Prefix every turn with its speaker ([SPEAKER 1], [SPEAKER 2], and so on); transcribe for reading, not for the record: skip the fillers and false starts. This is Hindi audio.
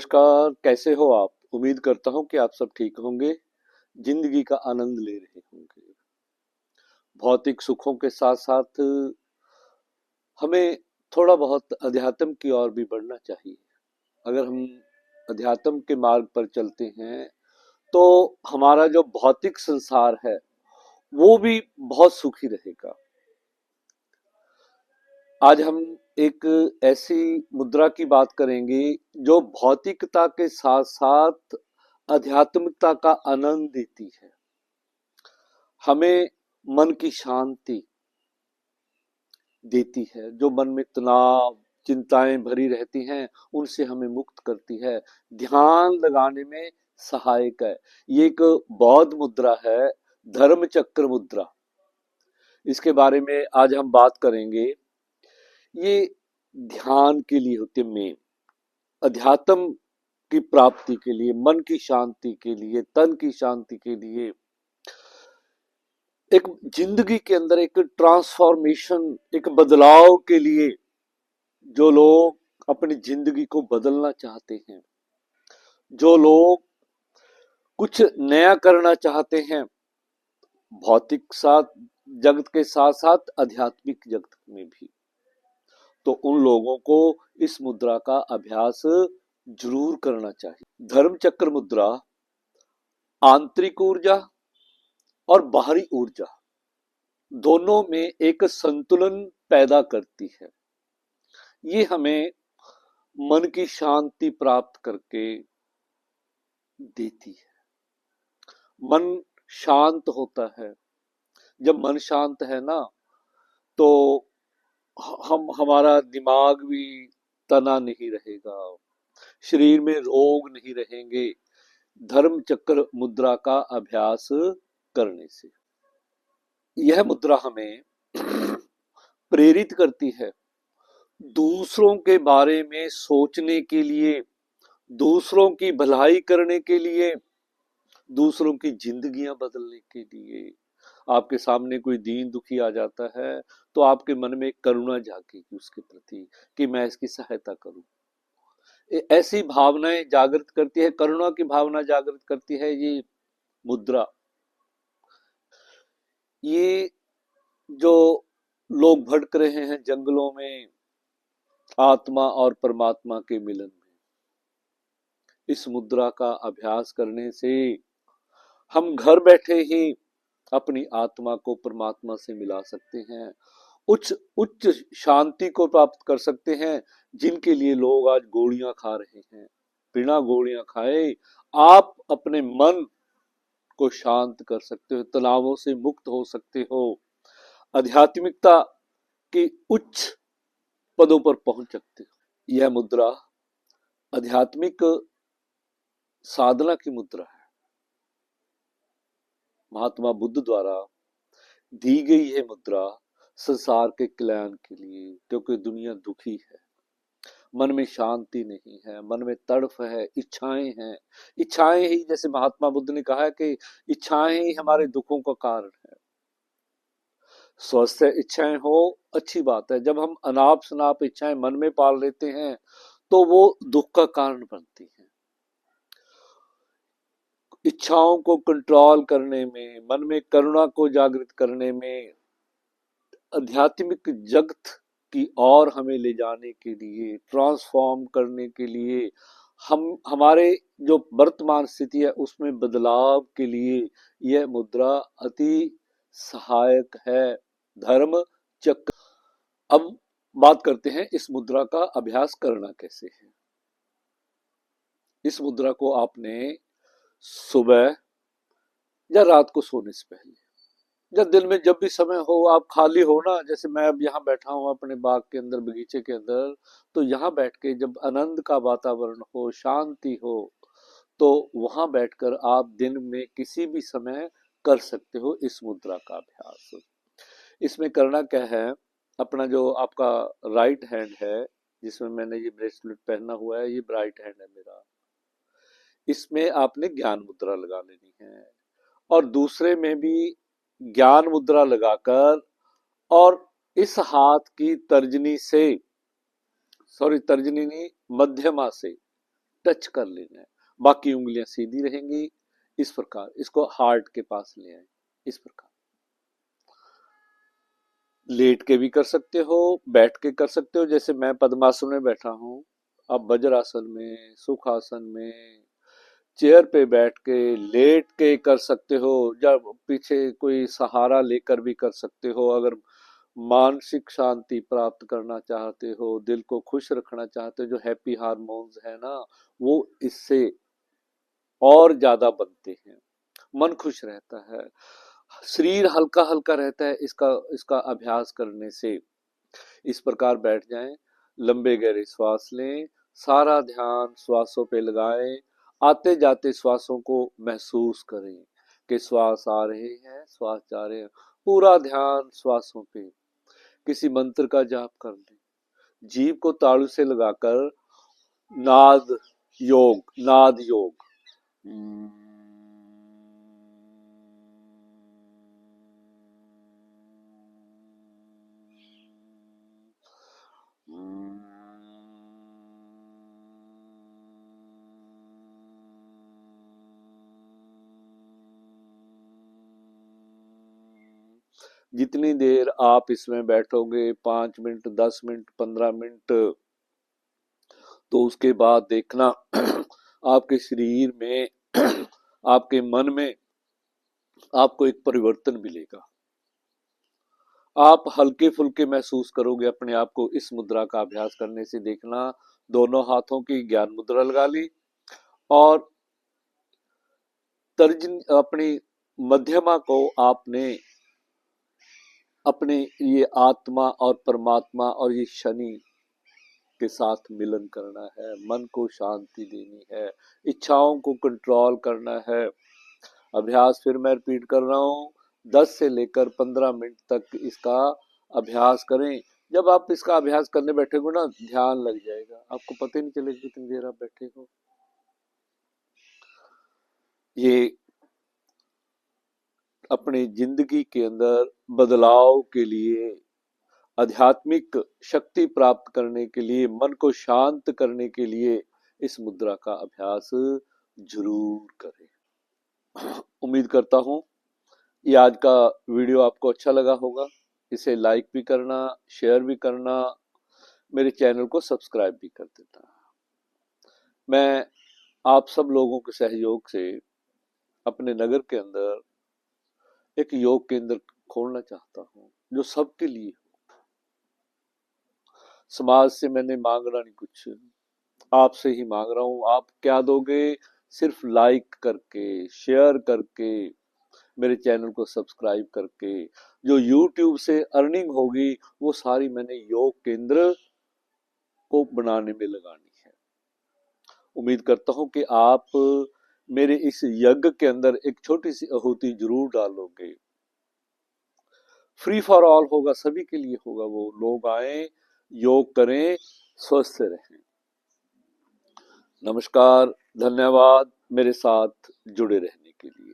[SPEAKER 1] नमस्कार, कैसे हो आप? उम्मीद करता हूँ कि आप सब ठीक होंगे, जिंदगी का आनंद ले रहे होंगे। भौतिक सुखों के साथ-साथ हमें थोड़ा बहुत अध्यात्म की ओर भी बढ़ना चाहिए। अगर हम अध्यात्म के मार्ग पर चलते हैं, तो हमारा जो भौतिक संसार है, वो भी बहुत सुखी रहेगा। आज हम एक ऐसी मुद्रा की बात करेंगे, जो भौतिकता के साथ-साथ आध्यात्मिकता का आनंद देती है। हमें मन की शांति देती है, जो मन में तनाव चिंताएं भरी रहती हैं उनसे हमें मुक्त करती है, ध्यान लगाने में सहायक है। ये एक बौद्ध मुद्रा है, धर्म चक्र मुद्रा। इसके बारे में आज हम बात करेंगे। ये ध्यान के लिए होती है मेन, अध्यात्म की प्राप्ति के लिए, मन की शांति के लिए, तन की शांति के लिए, एक जिंदगी के अंदर एक ट्रांसफॉर्मेशन, एक बदलाव के लिए जो लोग अपनी जिंदगी को बदलना चाहते हैं, जो लोग कुछ नया करना चाहते हैं, भौतिक साथ जगत के साथ साथ आध्यात्मिक जगत में भी, तो उन लोगों को इस मुद्रा का अभ्यास जरूर करना चाहिए। धर्म चक्र मुद्रा आंतरिक ऊर्जा और बाहरी ऊर्जा दोनों में एक संतुलन पैदा करती है। ये हमें मन की शांति प्राप्त करके देती है। मन शांत होता है। जब मन शांत है ना, तो हम हमारा दिमाग भी तना नहीं रहेगा, शरीर में रोग नहीं रहेंगे, धर्म चक्र मुद्रा का अभ्यास करने से। यह मुद्रा हमें प्रेरित करती है दूसरों के बारे में सोचने के लिए, दूसरों की भलाई करने के लिए, दूसरों की जिंदगियां बदलने के लिए। आपके सामने कोई दीन दुखी आ जाता है, तो आपके मन में करुणा जागेगी उसके प्रति कि मैं इसकी सहायता करूं। ऐसी भावनाएं जागृत करती है, करुणा की भावना जागृत करती है ये मुद्रा। ये जो लोग भटक रहे हैं जंगलों में आत्मा और परमात्मा के मिलन में, इस मुद्रा का अभ्यास करने से हम घर बैठे ही अपनी आत्मा को परमात्मा से मिला सकते हैं, उच्च उच्च शांति को प्राप्त कर सकते हैं। जिनके लिए लोग आज गोलियां खा रहे हैं, बिना गोलियां खाए आप अपने मन को शांत कर सकते हो, तनावों से मुक्त हो सकते हो, आध्यात्मिकता की उच्च पदों पर पहुंच सकते हो। यह मुद्रा आध्यात्मिक साधना की मुद्रा है, महात्मा बुद्ध द्वारा दी गई है मुद्रा संसार के कल्याण के लिए। क्योंकि दुनिया दुखी है, मन में शांति नहीं है, मन में तड़फ है, इच्छाएं हैं। इच्छाएं ही, जैसे महात्मा बुद्ध ने कहा है कि इच्छाएं ही हमारे दुखों का कारण है। स्वस्थ इच्छाएं हो अच्छी बात है, जब हम अनाप शनाप इच्छाएं मन में पाल लेते हैं तो वो दुख का कारण बनती हैं। इच्छाओं को कंट्रोल करने में, मन में करुणा को जागृत करने में, आध्यात्मिक जगत की ओर हमें ले जाने के लिए, ट्रांसफॉर्म करने के लिए, हम हमारे जो वर्तमान स्थिति है उसमें बदलाव के लिए यह मुद्रा अति सहायक है। धर्म चक्र। अब बात करते हैं इस मुद्रा का अभ्यास करना कैसे है। इस मुद्रा को आपने सुबह या रात को सोने से पहले या दिन में जब भी समय हो, आप खाली हो ना, जैसे मैं अब यहाँ बैठा हूँ अपने बाग के अंदर, बगीचे के अंदर, तो यहाँ बैठ के जब आनंद का वातावरण हो, शांति हो, तो वहां बैठकर आप दिन में किसी भी समय कर सकते हो इस मुद्रा का अभ्यास। इसमें करना क्या है, अपना जो आपका राइट हैंड है, जिसमें मैंने ये ब्रेसलेट पहना हुआ है, ये राइट हैंड है मेरा, इसमें आपने ज्ञान मुद्रा लगा लेनी है। और दूसरे में भी ज्ञान मुद्रा लगाकर, और इस हाथ की तर्जनी से, सॉरी तर्जनी नहीं, मध्यमा से टच कर लेना है, बाकी उंगलियां सीधी रहेंगी। इस प्रकार इसको हार्ट के पास ले आए। इस प्रकार लेट के भी कर सकते हो, बैठ के कर सकते हो, जैसे मैं पद्मासन में बैठा हूं। आप वज्रासन में, सुखासन में, चेयर पे बैठ के, लेट के कर सकते हो, जब पीछे कोई सहारा लेकर भी कर सकते हो। अगर मानसिक शांति प्राप्त करना चाहते हो, दिल को खुश रखना चाहते हो, जो हैप्पी हार्मोन्स है ना, वो इससे और ज्यादा बनते हैं। मन खुश रहता है, शरीर हल्का हल्का रहता है इसका इसका अभ्यास करने से। इस प्रकार बैठ जाएं, लंबे गहरे श्वास लें, सारा ध्यान श्वासों पे लगाएं। आते जाते श्वासों को महसूस करें कि श्वास आ रहे हैं, श्वास जा रहे हैं। पूरा ध्यान श्वासों पे। किसी मंत्र का जाप कर लें। जीभ को तालू से लगाकर नाद नाद योग। जितनी देर आप इसमें बैठोगे, 5 मिनट, 10 मिनट, 15 मिनट, तो उसके बाद देखना आपके शरीर में आपके मन में आपको एक परिवर्तन मिलेगा। आप हल्के फुल्के महसूस करोगे अपने आप को। इस मुद्रा का अभ्यास करने से देखना, दोनों हाथों की ज्ञान मुद्रा लगा ली और तर्जनी अपनी मध्यमा को आपने अपने ये आत्मा और परमात्मा और ये शनि के साथ मिलन करना है। मन को शांति देनी है, इच्छाओं को कंट्रोल करना है। अभ्यास फिर मैं रिपीट कर रहा हूँ, 10 से लेकर 15 मिनट तक इसका अभ्यास करें। जब आप इसका अभ्यास करने बैठेगे ना, ध्यान लग जाएगा, आपको पता ही नहीं चलेगा कितनी देर आप बैठे हो। ये अपनी जिंदगी के अंदर बदलाव के लिए, आध्यात्मिक शक्ति प्राप्त करने के लिए, मन को शांत करने के लिए इस मुद्रा का अभ्यास जरूर करें। उम्मीद करता हूं ये आज का वीडियो आपको अच्छा लगा होगा। इसे लाइक भी करना, शेयर भी करना, मेरे चैनल को सब्सक्राइब भी कर देना। मैं आप सब लोगों के सहयोग से अपने नगर के अंदर एक योग केंद्र खोलना चाहता हूं, जो सबके लिए। समाज से मैंने मांगना नहीं कुछ, आपसे ही मांग रहा हूं। आप क्या दोगे? सिर्फ लाइक करके, शेयर करके, मेरे चैनल को सब्सक्राइब करके। जो YouTube से अर्निंग होगी वो सारी मैंने योग केंद्र को बनाने में लगानी है। उम्मीद करता हूं कि आप मेरे इस यज्ञ के अंदर एक छोटी सी आहुति जरूर डालोगे। फ्री फॉर ऑल होगा, सभी के लिए होगा। वो लोग आए, योग करें, स्वस्थ रहें। नमस्कार, धन्यवाद मेरे साथ जुड़े रहने के लिए।